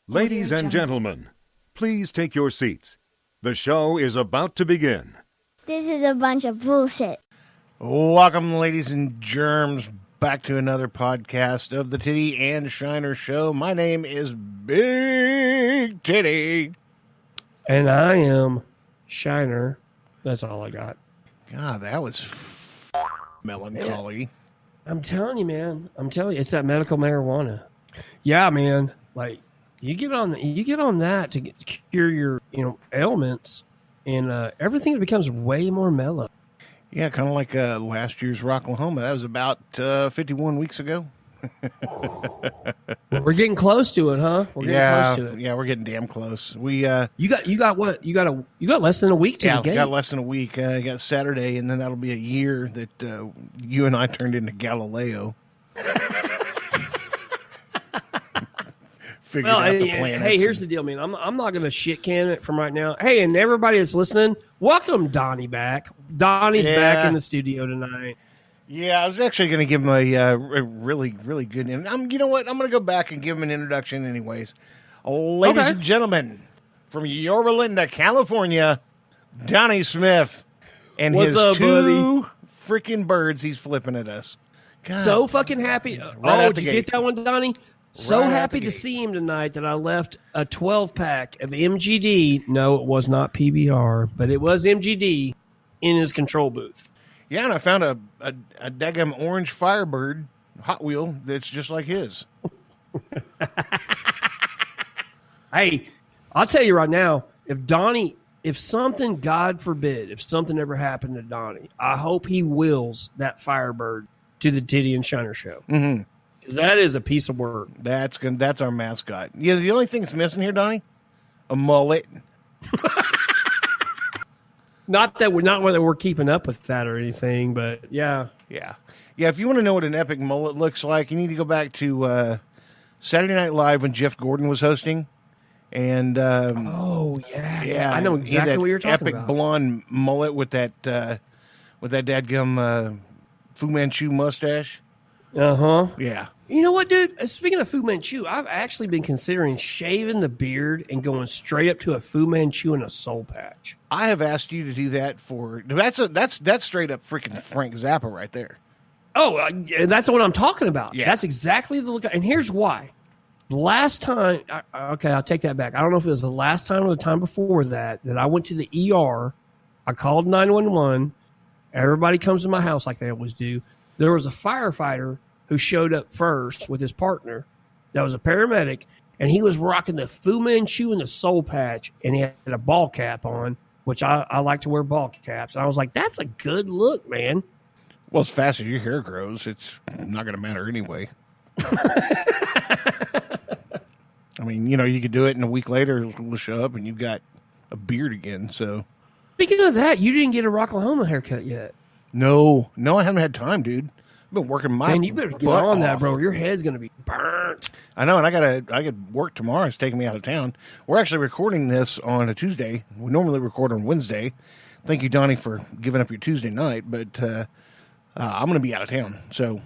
Ladies and gentlemen, please take your seats. The show is about to begin. This is a bunch of bullshit. Welcome, ladies and germs, back to another podcast of the Tiddy and Shiner Show. My name is Big Tiddy. And I am Shiner. That's all I got. God, that was melancholy. I'm telling you, man. I'm telling you, it's that medical marijuana. Yeah, man. Like you get on that to cure your ailments, and everything becomes way more mellow. Yeah, kind of like last year's Rocklahoma. That was about 51 weeks ago. We're getting close to it, huh? We're getting close to it. Yeah, we're getting damn close. We you got what? You got less than a week to the gate. Got less than a week. Got Saturday, and then that'll be a year that you and I turned into Galileo. Figured out the planets. Hey, here's the deal, man. I'm not going to shit can it from right now. Hey, and everybody that's listening, welcome Donnie back. Donnie's back in the studio tonight. Yeah, I was actually going to give him a really, really good. You know what? I'm going to go back and give him an introduction, anyways. Ladies and gentlemen, from Yorba Linda, California, Donnie Smith and What's his up, two freaking birds he's flipping at us. God. So fucking happy. Did you get that one, Donnie? So happy to see him tonight that I left a 12-pack of MGD. No, it was not PBR, but it was MGD in his control booth. Yeah, and I found a daggum orange Firebird Hot Wheel that's just like his. Hey, I'll tell you right now, if something, God forbid, if something ever happened to Donnie, I hope he wills that Firebird to the Tiddy and Shiner Show. Mm-hmm. That is a piece of work. That's our mascot. Yeah, the only thing that's missing here, Donnie, a mullet. Not that we're keeping up with that or anything, but yeah. If you want to know what an epic mullet looks like, you need to go back to Saturday Night Live when Jeff Gordon was hosting, and I know exactly what you're talking about. Epic blonde mullet with that dadgum Fu Manchu mustache. Yeah. You know what, dude? Speaking of Fu Manchu, I've actually been considering shaving the beard and going straight up to a Fu Manchu and a soul patch. I have asked you to do that that's straight up freaking Frank Zappa right there. Oh, that's what I'm talking about. Yeah. That's exactly the look. And here's why. The last time, okay, I'll take that back. I don't know if it was the last time or the time before that I went to the ER. I called 911. Everybody comes to my house like they always do. There was a firefighter who showed up first with his partner that was a paramedic, and he was rocking the Fu Manchu and the soul patch, and he had a ball cap on, which I like to wear ball caps. And I was like, that's a good look, man. Well, as fast as your hair grows, it's not going to matter anyway. I mean, you could do it, and a week later it'll show up, and you've got a beard again. So, speaking of that, you didn't get a Rocklahoma haircut yet. No, I haven't had time, dude. I've been working my Man, you better get on that, bro. Your head's going to be burnt. I know, and I got work tomorrow. It's taking me out of town. We're actually recording this on a Tuesday. We normally record on Wednesday. Thank you, Donnie, for giving up your Tuesday night, but I'm going to be out of town. So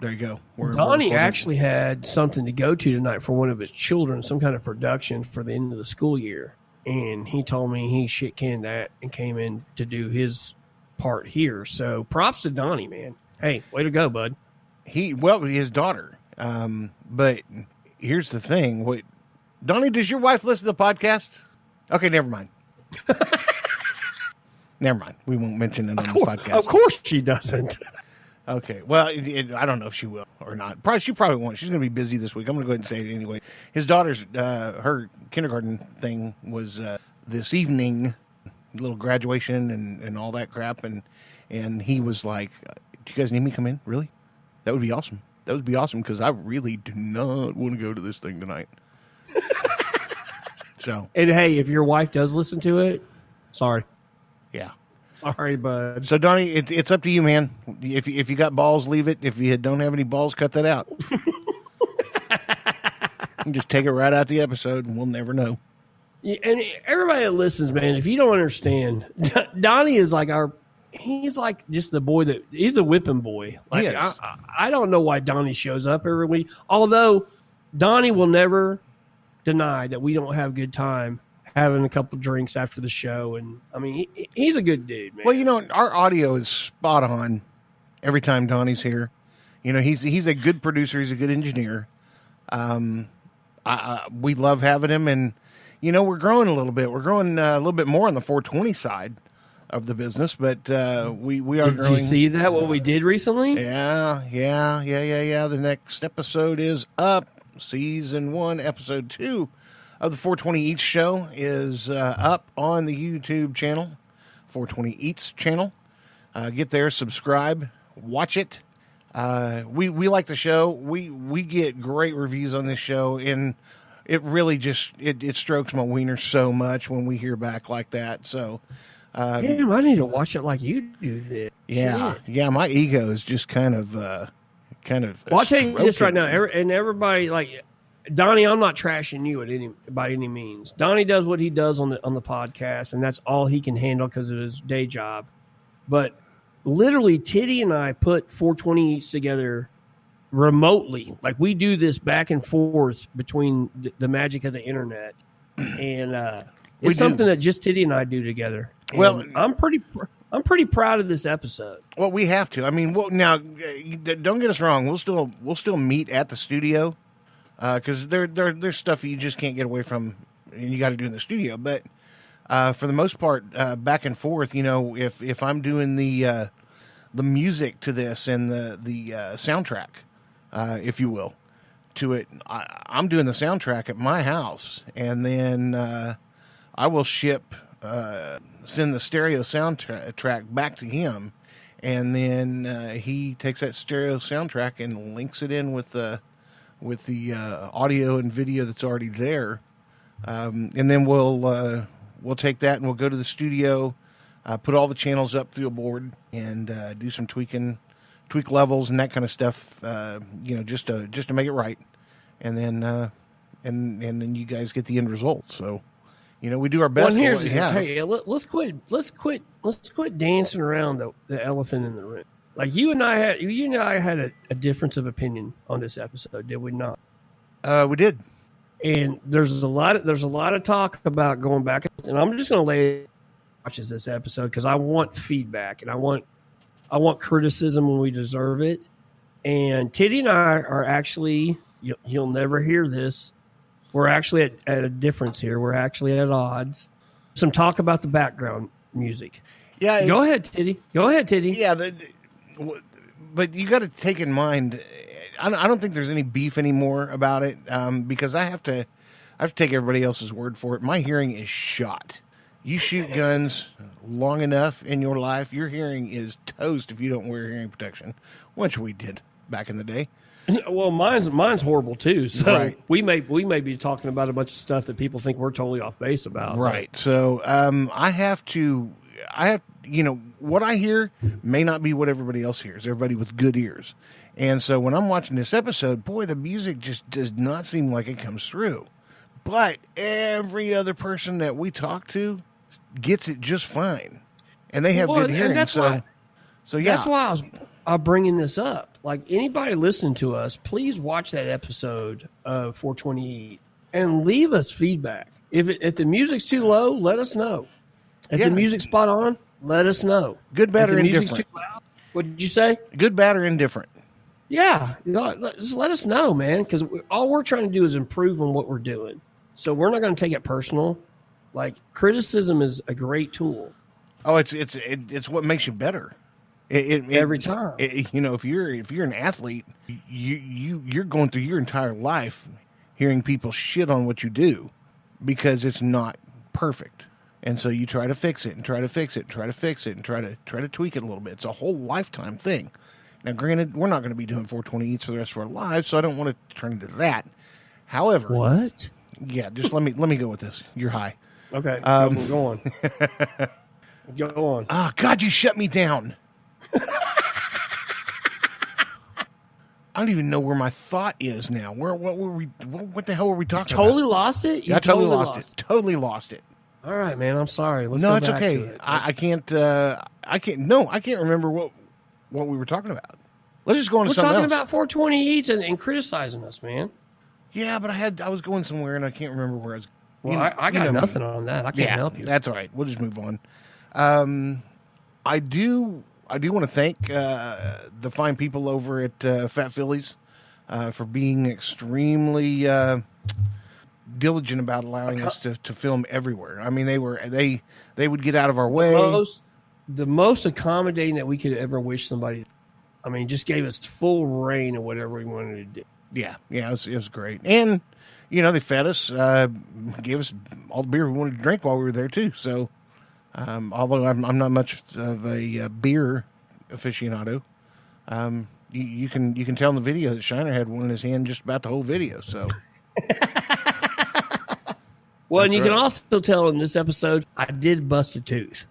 there you go. Donnie actually had something to go to tonight for one of his children, some kind of production for the end of the school year. And he told me he shit canned that and came in to do his part here. So props to Donnie, man. Hey, way to go, bud. His daughter. But here's the thing. Donnie, does your wife listen to the podcast? Okay, never mind. Never mind. We won't mention it on the podcast. Of course she doesn't. Okay. Well, I don't know if she will or not. She probably won't. She's going to be busy this week. I'm going to go ahead and say it anyway. His daughter's, her kindergarten thing was this evening, little graduation and all that crap. And he was like, do you guys need me to come in? Really? That would be awesome. That would be awesome because I really do not want to go to this thing tonight. So. And hey, if your wife does listen to it, sorry. Yeah. Sorry, bud. So, Donnie, it's up to you, man. If you got balls, leave it. If you don't have any balls, cut that out. Just take it right out the episode, and we'll never know. Yeah, and everybody that listens, man, if you don't understand, Donnie is like he's like just the boy he's the whipping boy. Like I don't know why Donnie shows up every week. Although Donnie will never deny that we don't have a good time having a couple drinks after the show. And I mean, he's a good dude, man. Well, our audio is spot on every time Donnie's here. He's a good producer. He's a good engineer. We love having him, and we're growing a little bit. We're growing a little bit more on the 420 side of the business, but we are growing. Did you see that, what we did recently? Yeah. The next episode is up. Season 1, episode 2 of the 420 Eats show is up on the YouTube channel, 420 Eats channel. Get there, subscribe, watch it. We like the show. We get great reviews on this show, and it really just it strokes my wiener so much when we hear back like that. So, damn, I need to watch it like you do this. Yeah, Shit. yeah. My ego is just kind of. Well, I'll tell you this right now, and everybody, like Donnie, I'm not trashing you by any means. Donnie does what he does on the podcast, and that's all he can handle because of his day job. But literally, Tiddy and I put 420 Eats together remotely. Like, we do this back and forth between the magic of the internet, and it's something that just Tiddy and I do together. And well, I'm pretty proud of this episode. Well, we have to. I mean, now, don't get us wrong. We'll still meet at the studio because there's stuff you just can't get away from, and you got to do in the studio. But for the most part, back and forth. If I'm doing the music to this and the soundtrack, if you will, to it, I'm doing the soundtrack at my house, and then I will send the stereo soundtrack back to him, and then he takes that stereo soundtrack and links it in with the audio and video that's already there, and then we'll take that and we'll go to the studio, put all the channels up through a board, and do some tweak levels and that kind of stuff, just to make it right, and then then you guys get the end result. So. We do our best. Well, for what we have. Hey, let's quit dancing around the elephant in the room. Like you and I had a difference of opinion on this episode, did we not? We did. And there's a lot of talk about going back, and I'm just going to watches this episode because I want feedback and I want criticism when we deserve it. And Tiddy and I are actually, you'll never hear this. We're actually at a difference here. We're actually at odds. Some talk about the background music. Yeah. Go ahead, Tiddy. Yeah, but you got to take in mind, I don't think there's any beef anymore about it because I have to take everybody else's word for it. My hearing is shot. You shoot guns long enough in your life, your hearing is toast if you don't wear hearing protection, which we did back in the day. Well, mine's horrible too. So right. we may be talking about a bunch of stuff that people think we're totally off base about. Right. So I have what I hear may not be what everybody else hears. Everybody with good ears, and so when I'm watching this episode, boy, the music just does not seem like it comes through. But every other person that we talk to gets it just fine, and they have good hearing. So yeah, that's why I was bringing this up. Like, anybody listening to us, please watch that episode of 420 and leave us feedback. If the music's too low, let us know. If the music's spot on, let us know. Good, bad, or indifferent. Music's too loud, what did you say? Good, bad, or indifferent. Yeah, just let us know, man, because all we're trying to do is improve on what we're doing. So we're not going to take it personal. Like, criticism is a great tool. Oh, it's what makes you better. Every time. If you're an athlete, you're going through your entire life hearing people shit on what you do because it's not perfect, and so you try to fix it and try to fix it and try to fix it and try to tweak it a little bit. It's a whole lifetime thing. Now, granted, we're not going to be doing 420 Eats for the rest of our lives, so I don't want to turn into that. However, what? Yeah, just let me go with this. You're high. Okay, go on. Go on. Oh God, you shut me down. I don't even know where my thought is now. What were we? What the hell were we talking about? Totally lost it? I totally lost it. Totally lost it. All right, man. I'm sorry. Let's no, go it's back okay. to it. I can't. I can't. No, I can't remember what we were talking about. Let's just go on to something else. We're talking about 420 Eats and criticizing us, man. Yeah, but I was going somewhere and I can't remember where I was. Well, I got nothing on that. I can't help you. That's all right. We'll just move on. I do want to thank the fine people over at Fat Phillies for being extremely diligent about allowing us to film everywhere. I mean, they would get out of our way. The most accommodating that we could ever wish somebody. I mean, just gave us full reign of whatever we wanted to do. Yeah, it was great. And, they fed us, gave us all the beer we wanted to drink while we were there, too. So, although I'm not much of a beer aficionado, you can tell in the video that Shiner had one in his hand just about the whole video. So, well, and you can also tell in this episode, I did bust a tooth.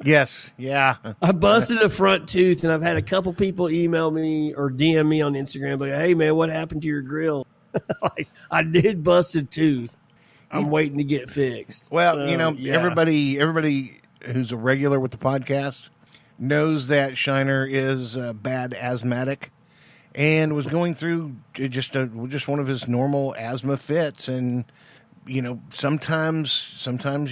Yes, yeah. I busted a front tooth, and I've had a couple people email me or DM me on Instagram, like, "Hey, man, what happened to your grill?" Like, I did bust a tooth. I'm waiting to get fixed. Well, So, yeah. everybody who's a regular with the podcast knows that Shiner is bad asthmatic and was going through just one of his normal asthma fits. And, sometimes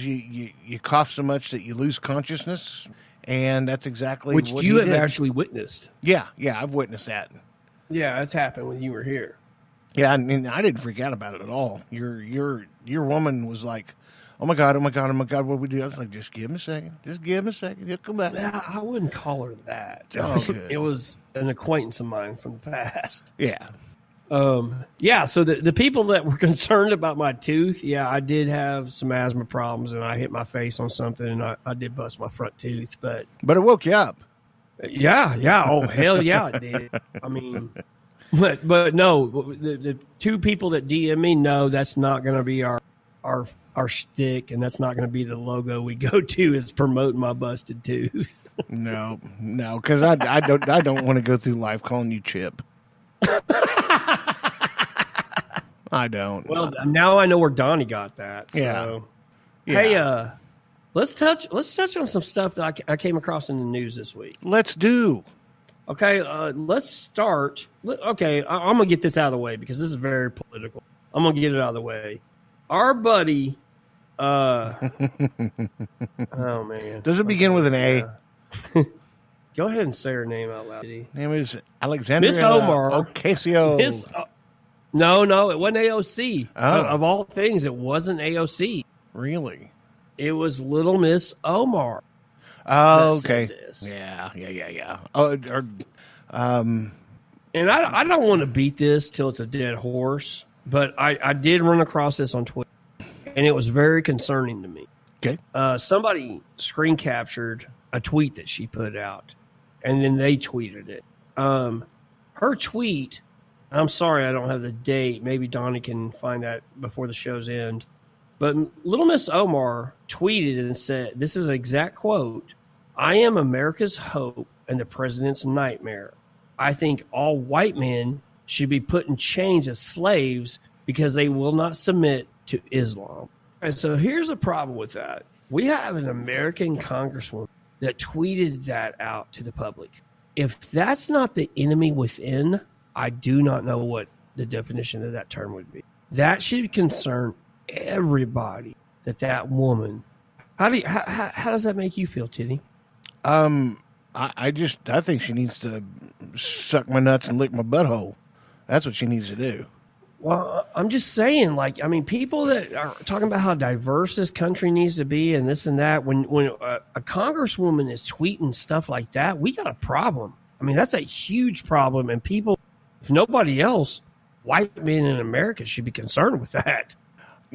you cough so much that you lose consciousness. And that's exactly Which what you have did. actually witnessed. Yeah, I've witnessed that. Yeah, that's happened when you were here. Yeah, I mean, I didn't freak out about it at all. Your woman was like, "Oh my god, what we do?" I was like, "Just give him a second. He'll come back." I wouldn't call her that. Oh, good. It was an acquaintance of mine from the past. Yeah. Yeah, so the people that were concerned about my tooth, yeah, I did have some asthma problems, and I hit my face on something, and I did bust my front tooth. But it woke you up. Yeah. Oh, hell yeah, it did. I mean, but no, the two people that DM me, no, that's not going to be our shtick, and that's not going to be the logo we go to is promoting my busted tooth. No, because I don't want to go through life calling you Chip. I don't. Well, now I know where Donnie got that. So. Yeah. Hey, let's touch on some stuff that I came across in the news this week. Let's do. Okay, let's start. Okay, I'm gonna get this out of the way because this is very political. I'm gonna get it out of the way. Our buddy, oh man, Does it begin with an A? Go ahead and say her name out loud. Name is Alexandria Miss Omar Ocasio. No, it wasn't AOC. Oh. Of all things, it wasn't AOC. Really? It was Little Miss Omar. Oh, okay. This. Yeah. Oh, And I don't want to beat this till it's a dead horse, but I did run across this on Twitter, and it was very concerning to me. Okay. Somebody screen captured a tweet that she put out, and then they tweeted it. Her tweet, I'm sorry I don't have the date. Maybe Donnie can find that before the show's end. But Little Miss Omar tweeted and said, this is an exact quote, "I am America's hope and the president's nightmare. I think all white men should be put in chains as slaves because they will not submit to Islam." And so here's a problem with that. We have an American congresswoman that tweeted that out to the public. If that's not the enemy within, I do not know what the definition of that term would be. That should concern everybody. That woman. How does that make you feel, Tiddy? I think she needs to suck my nuts and lick my butthole. That's what she needs to do. Well, I'm just saying, people that are talking about how diverse this country needs to be and this and that, when a congresswoman is tweeting stuff like that, we got a problem. I mean, that's a huge problem, and people, if nobody else, white men in America should be concerned with that.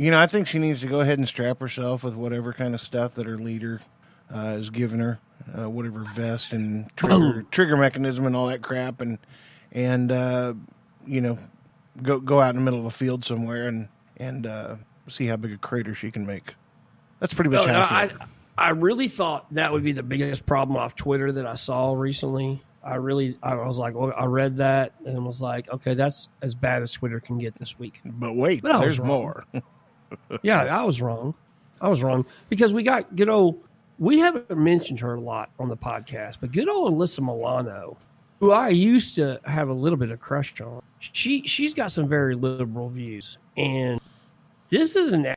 I think she needs to go ahead and strap herself with whatever kind of stuff that her leader is giving her, whatever vest and trigger mechanism and all that crap, and go out in the middle of a field somewhere and see how big a crater she can make. That's pretty much how I feel. I really thought that would be the biggest problem off Twitter that I saw recently. I was like, well, I read that and was like, okay, that's as bad as Twitter can get this week. But wait, there's more. Yeah, I was wrong because we got good old. We haven't mentioned her a lot on the podcast, but good old Alyssa Milano who I used to have a little bit of crush on. She's got some very liberal views, and this is an